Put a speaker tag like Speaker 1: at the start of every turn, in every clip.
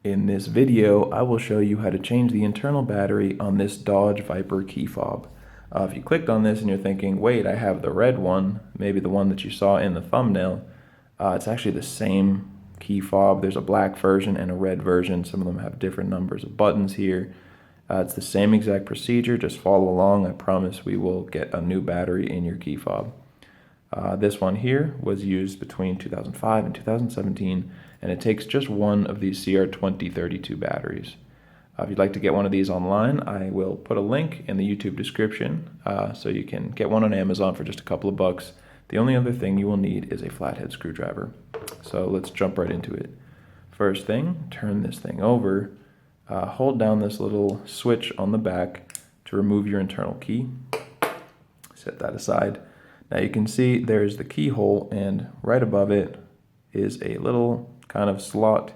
Speaker 1: In this video, I will show you how to change the internal battery on this Dodge Viper key fob. If you clicked on this and you're thinking, wait, I have the red one, maybe the one that you saw in the thumbnail, it's actually the same key fob. There's a black version and a red version. Some of them have different numbers of buttons here. It's the same exact procedure. Just follow along. I promise we will get a new battery in your key fob. This one here was used between 2005 and 2017, and it takes just one of these CR2032 batteries. If you'd like to get one of these online, I will put a link in the YouTube description so you can get one on Amazon for just a couple of bucks. The only other thing you will need is a flathead screwdriver. So let's jump right into it. First thing, turn this thing over. Hold down this little switch on the back to remove your internal key. Set that aside. Now you can see there's the keyhole, and right above it is a little kind of slot.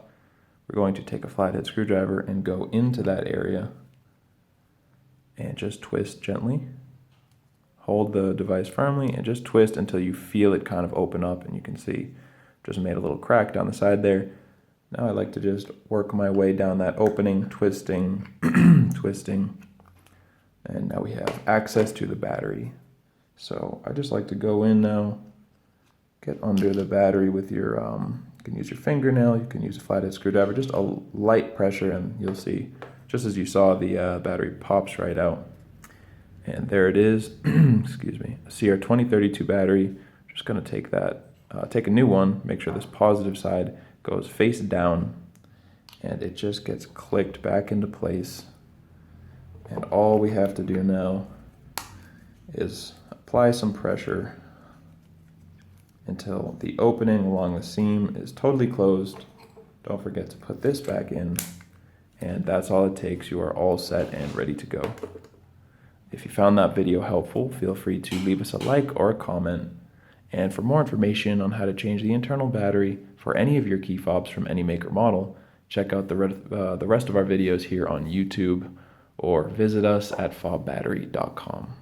Speaker 1: We're going to take a flathead screwdriver and go into that area and just twist gently. Hold the device firmly and just twist until you feel it kind of open up, and you can see just made a little crack down the side there. Now I like to just work my way down that opening, twisting, twisting, and now we have access to the battery. So I just like to go in now, get under the battery with your, you can use your fingernail, you can use a flathead screwdriver, just a light pressure, and you'll see, just as you saw, the battery pops right out. And there it is, excuse me, a CR2032 battery. Just gonna take that, take a new one, make sure this positive side goes face down, and it just gets clicked back into place. And all we have to do now is apply some pressure until the opening along the seam is totally closed. Don't forget to put this back in, and that's all it takes. You are all set and ready to go. If you found that video helpful, feel free to leave us a like or a comment. And for more information on how to change the internal battery for any of your key fobs from any make or model, check out the rest of our videos here on YouTube, or visit us at fobbattery.com.